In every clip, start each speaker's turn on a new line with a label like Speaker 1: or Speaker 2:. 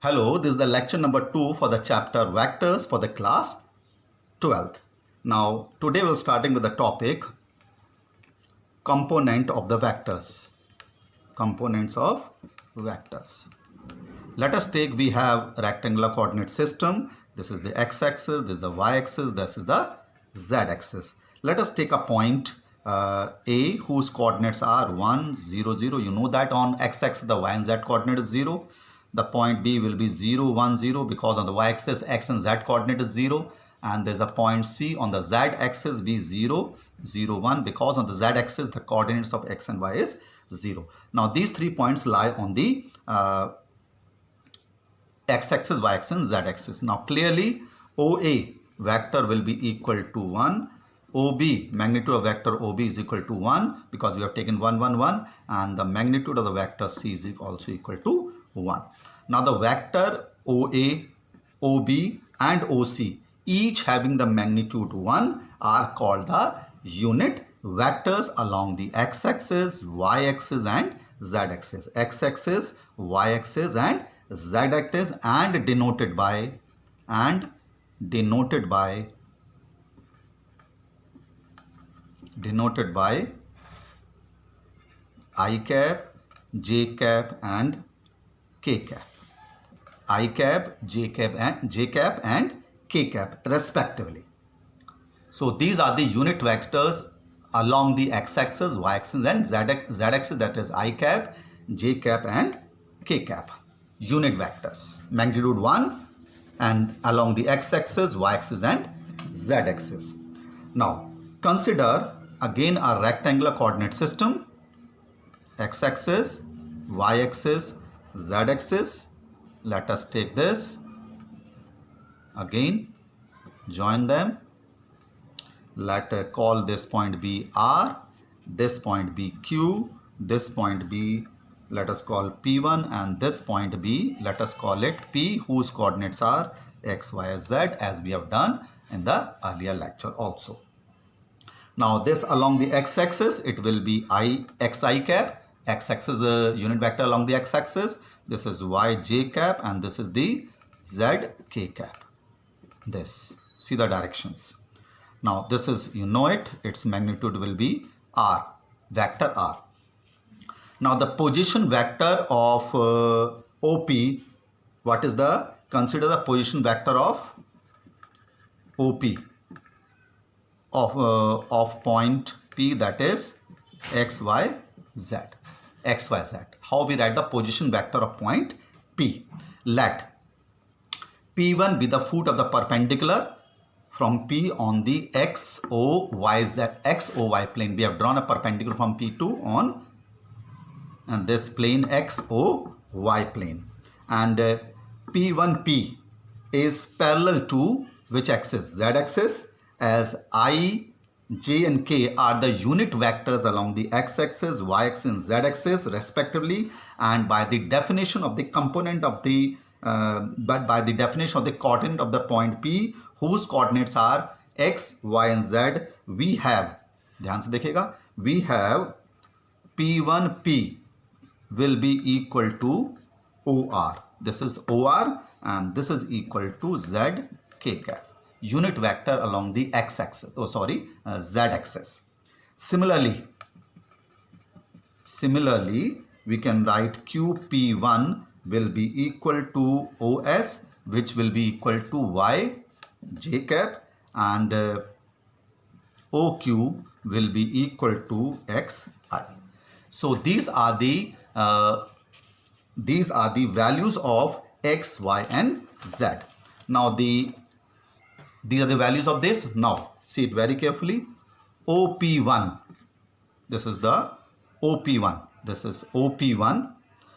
Speaker 1: Hello, this is the lecture number 2 for the chapter Vectors for the class 12th. Now, today we're starting with the topic Component of the Vectors. Components of Vectors. Let us take, we have rectangular coordinate system. This is the x-axis, this is the y-axis, this is the z-axis. Let us take a point A whose coordinates are 1, 0, 0. You know that on x-axis the y and z coordinate is 0. The point B will be 0, 1, 0 because on the y-axis x and z coordinate is 0. And there's a point C on the z-axis be 0, 0, 1 because on the z-axis the coordinates of x and y is 0. Now these 3 points lie on the x-axis, y-axis and z-axis. Now clearly OA vector will be equal to 1. OB, magnitude of vector OB is equal to 1 because we have taken 1, 1, 1, and the magnitude of the vector C is also equal to 1. Now the vector OA, OB and OC each having the magnitude 1 are called the unit vectors along the x-axis, y-axis and z-axis. X-axis, y-axis and z-axis and denoted by I cap, j cap and k cap. I cap, j cap and k cap respectively. So these are the unit vectors along the x-axis, y-axis and z-axis, that is I cap, j cap and k cap. Unit vectors, magnitude 1 and along the x-axis, y-axis and z-axis. Now consider again a rectangular coordinate system, x-axis, y-axis, z-axis. Let us take this again, join them. Let us call this point B R, this point B Q, this point B let us call P1 and this point B let us call it P, whose coordinates are x, y, z, as we have done in the earlier lecture also. Now this along the x-axis it will be xi cap. X-axis is a unit vector along the x-axis. This is y j cap and this is the z k cap. This, see the directions. Now this is, you know it, its magnitude will be r, vector r. Now the position vector of OP, what is the, consider the position vector of OP of point P, that is x, y, z. X, y, z. How we write the position vector of point P? Let P1 be the foot of the perpendicular from P on the x, O, y, z, x, O, y plane. We have drawn a perpendicular from P2 on and this plane x, O, y plane. And P1P is parallel to which axis? Z axis, as I, j and k are the unit vectors along the x-axis, y-axis and z-axis respectively, and by the definition of the component of the by the definition of the coordinate of the point P, whose coordinates are x, y and z, we have, ध्यान से देखिएगा, we have P1P will be equal to OR. This is OR and this is equal to Z k cap. Unit vector along the x-axis, z-axis. Similarly, we can write QP1 will be equal to OS, which will be equal to Y j cap, and OQ will be equal to XI. So these are the values of X, Y and Z. Now these are the values of this. Now see it very carefully. OP1, this is the OP1, this is OP1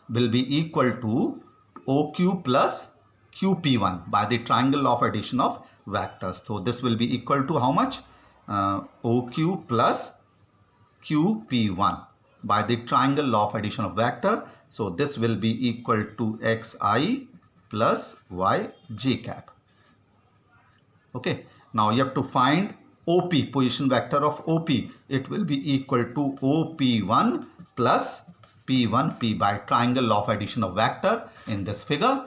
Speaker 1: will be equal to OQ plus QP1 by the triangle of addition of vectors. So this will be equal to how much? OQ plus QP1 by the triangle of addition of vector. So this will be equal to XI plus Y j cap. Okay, now you have to find OP, position vector of OP. It will be equal to OP1 plus P1, P by triangle of addition of vector in this figure.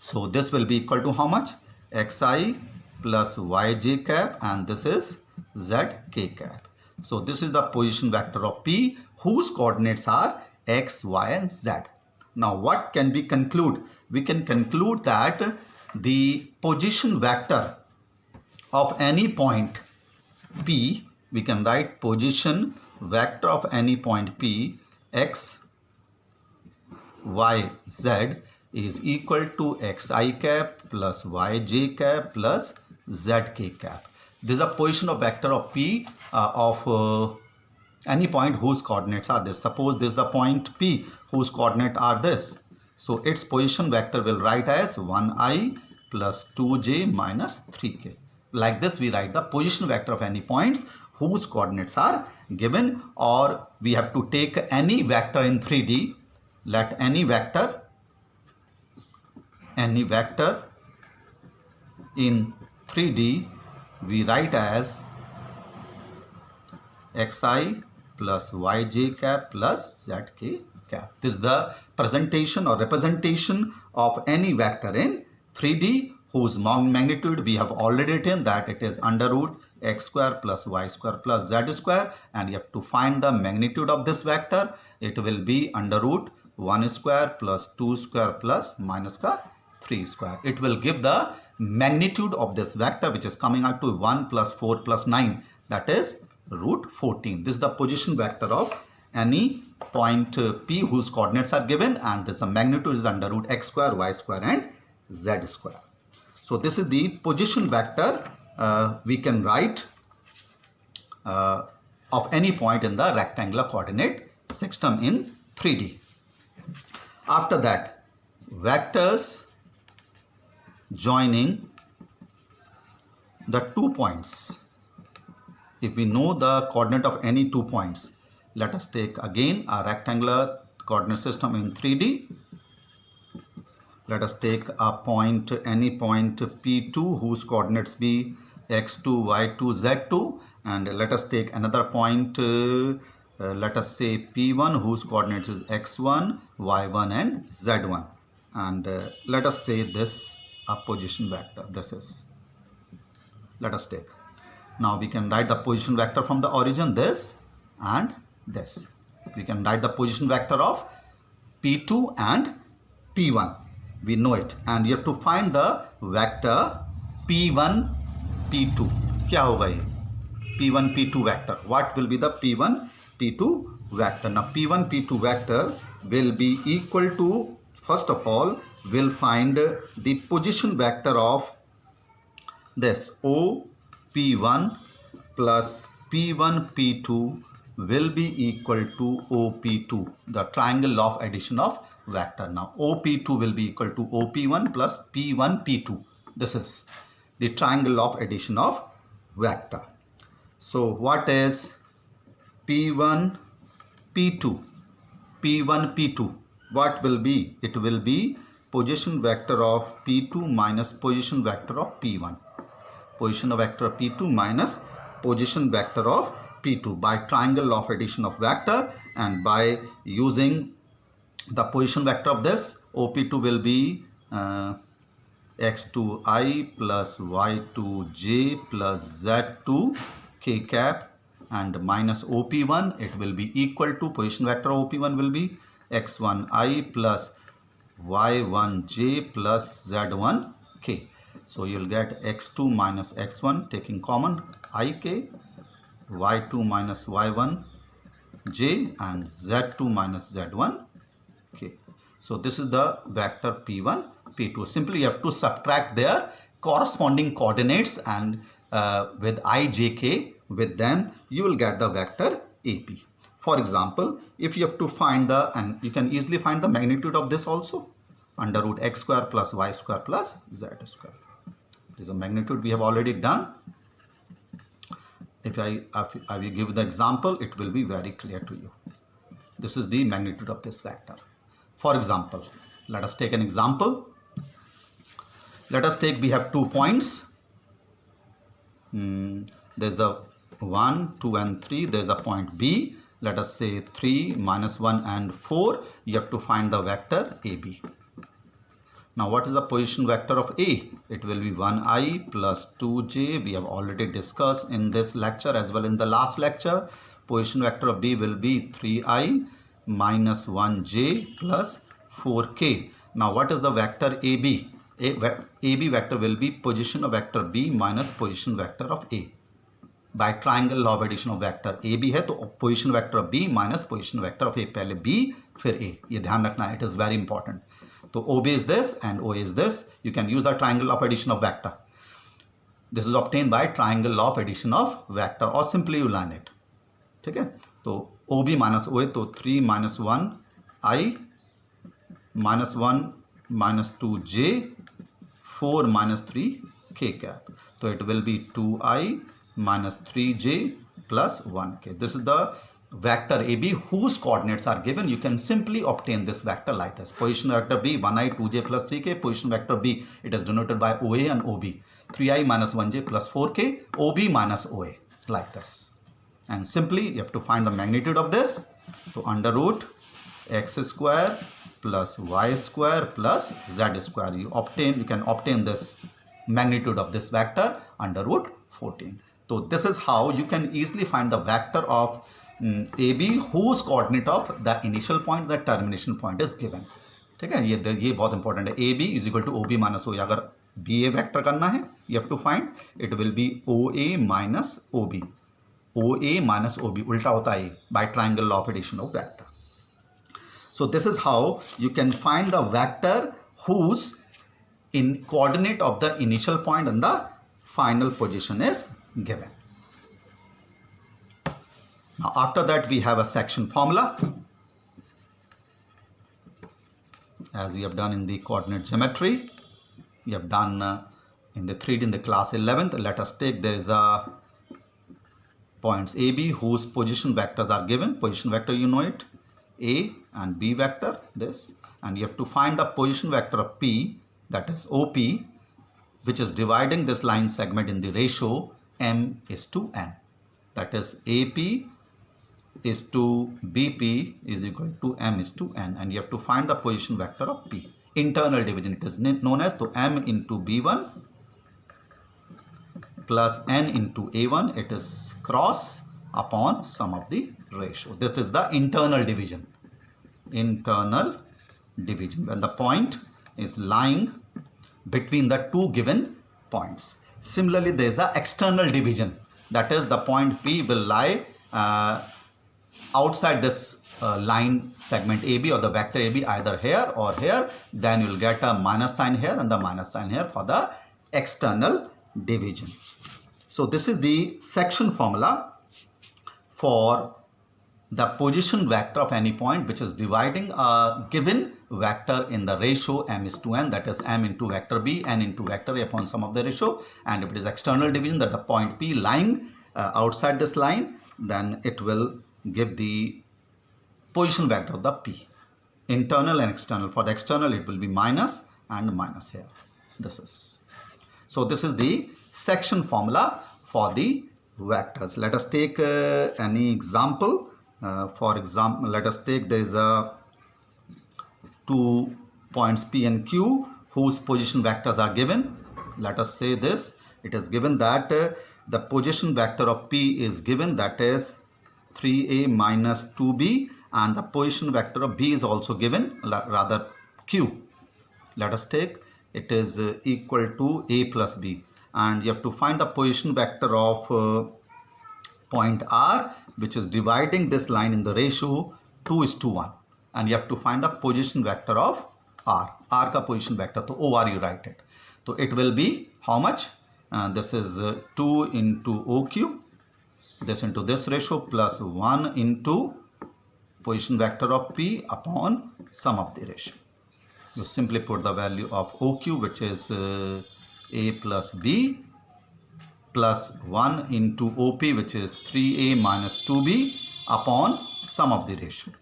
Speaker 1: So this will be equal to how much? Xi plus yj cap, and this is zk cap. So this is the position vector of P whose coordinates are x, y and z. Now what can we conclude? We can conclude that the position vector of any point P, we can write position vector of any point P x, y, z is equal to xi cap plus yj cap plus zk cap. This is a position of vector of P of any point whose coordinates are this. Suppose this is the point P whose coordinate are this. So its position vector will write as 1i plus 2j minus 3k. Like this we write the position vector of any points whose coordinates are given, or we have to take any vector in 3D. Let any vector in 3D we write as xi plus yj cap plus zk cap. This is the presentation or representation of any vector in 3D whose magnitude we have already written that it is under root x square plus y square plus z square, and you have to find the magnitude of this vector. It will be under root 1 square plus 2 square plus minus ka 3 square. It will give the magnitude of this vector, which is coming out to 1 plus 4 plus 9, that is root 14. This is the position vector of any point P whose coordinates are given, and this magnitude is under root x square, y square and z square. So this is the position vector we can write of any point in the rectangular coordinate system in 3D. After that, vectors joining the 2 points. If we know the coordinate of any 2 points, let us take again a rectangular coordinate system in 3D. Let us take a point, any point P2 whose coordinates be x2, y2, z2, and let us take another point, let us say P1 whose coordinates is x1, y1 and z1, and let us say this a position vector. This is, let us take. Now we can write the position vector from the origin, this and this. We can write the position vector of P2 and P1. We know it, and you have to find the vector P1, P2. क्या होगा ये? P1, P2 vector. What will be the P1, P2 vector? Now P1, P2 vector will be equal to, first of all, we'll find the position vector of this O P1 plus P1 P2 will be equal to OP2, the triangle of addition of vector. Now OP2 will be equal to OP1 plus P1 P2. This is the triangle of addition of vector. So what is P1 P2? P1 P2, what will be? It will be position vector of P2 minus position vector of P1. Position vector of P2 minus position vector of P2 by triangle of addition of vector, and by using the position vector of this, OP2 will be x2i plus y2j plus z2k cap, and minus OP1, it will be equal to position vector of OP1 will be x1i plus y1j plus z1k. So you will get x2 minus x1 taking common ik, y2 minus y1 j and z2 minus z1 k. So this is the vector P1 P2. Simply you have to subtract their corresponding coordinates, and with I, j, k, with them you will get the vector AP. For example, if you have to find the, and you can easily find the magnitude of this also, under root x square plus y square plus z square. This is a magnitude we have already done. If I will give the example, it will be very clear to you. This is the magnitude of this vector. For example, let us take an example. Let us take, we have 2 points. There's a 1, 2 and 3. There's a point B. Let us say 3, -1 and 4. You have to find the vector AB. Now what is the position vector of A? It will be 1i plus 2j. We have already discussed in this lecture as well in the last lecture. Position vector of B will be 3i minus 1j plus 4k. Now what is the vector AB? AB vector will be position of vector B minus position vector of A. By triangle law of addition of vector AB है तो position vector of B minus position vector of A. पहले B फिर A. ये ध्यान रखना है. It is very important. So OB is this and OA is this. You can use the triangle of addition of vector. This is obtained by triangle law of addition of vector or simply you learn it. ठीक है. तो OB minus OA तो 3 minus 1 I minus 1 minus 2j 4 minus 3 k cap. So it will be 2I minus 3j plus 1k. This is the vector AB whose coordinates are given. You can simply obtain this vector like this. Position vector B 1i 2j plus 3k. Position vector B, it is denoted by OA and OB. 3i minus 1j plus 4k. OB minus OA like this. And simply you have to find the magnitude of this. So under root x square plus y square plus z square. You can obtain this magnitude of this vector under root 14. So this is how you can easily find the vector of AB whose coordinate of the initial point, the termination point is given. ठीक है. ये बहुत important है. AB is equal to OB minus OA. अगर BA vector करना है, you have to find it will be OA minus OB. OA minus OB उल्टा होता है by triangle law of addition of vector. So this is how you can find the vector whose in coordinate of the initial point and the final position is given. Now after that we have a section formula as we have done in the coordinate geometry. We have done in the 3D in the class 11th. Let us take, there is a points AB whose position vectors are given. Position vector, you know it, A and B vector, this, and you have to find the position vector of P, that is OP, which is dividing this line segment in the ratio m is to n. That is AP is to BP is equal to m is to n, and you have to find the position vector of P. Internal division, it is known as to m into B1 plus n into A1, it is cross upon sum of the ratio. This is the internal division. Internal division when the point is lying between the two given points. Similarly, there is the external division. That is, the point P will lie outside this line segment AB or the vector AB, either here or here. Then you will get a minus sign here and the minus sign here for the external division. So this is the section formula for the position vector of any point which is dividing a given vector in the ratio m is to n, that is m into vector B, n into vector A upon sum of the ratio. And if it is external division, that the point P lying outside this line, then it will give the position vector of the P. Internal and external. For the external, it will be minus and minus here. This is. So this is the section formula for the vectors. Let us take any example. For example, let us take, there is a 2 points P and Q whose position vectors are given. Let us say this. It is given that the position vector of P is given, that is 3A minus 2B, and the position vector of B is also given, rather Q. Let us take, it is equal to A plus B, and you have to find the position vector of point R, which is dividing this line in the ratio 2:1, and you have to find the position vector of R. R ka position vector, so OR you write it. So it will be how much? This is 2 into OQ, this into this ratio, plus 1 into position vector of P upon sum of the ratio. You simply put the value of OQ, which is A plus B, plus 1 into OP, which is 3A minus 2B upon sum of the ratio.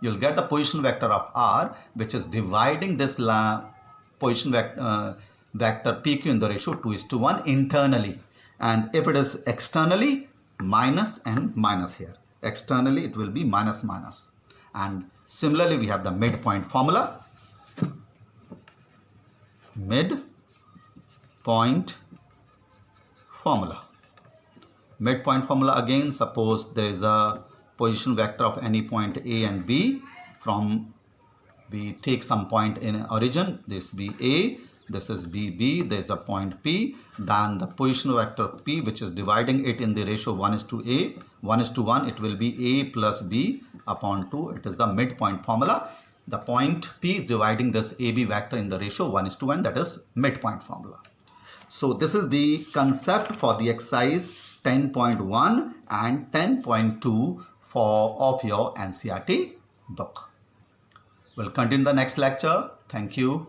Speaker 1: You'll get the position vector of R, which is dividing this position vector PQ in the ratio 2:1 internally. And if it is externally, minus and minus here. Externally, it will be minus minus. And similarly, we have the midpoint formula. midpoint formula. Midpoint formula again, suppose there is a position vector of any point A and B. From we take some point in origin, this be A, this is B, there is a point P, then the position vector P which is dividing it in the ratio 1:1, it will be A plus B upon 2. It is the midpoint formula. The point P is dividing this AB vector in the ratio 1:1, that is midpoint formula. So this is the concept for the exercise 10.1 and 10.2 of your NCERT book. We'll continue the next lecture. Thank you.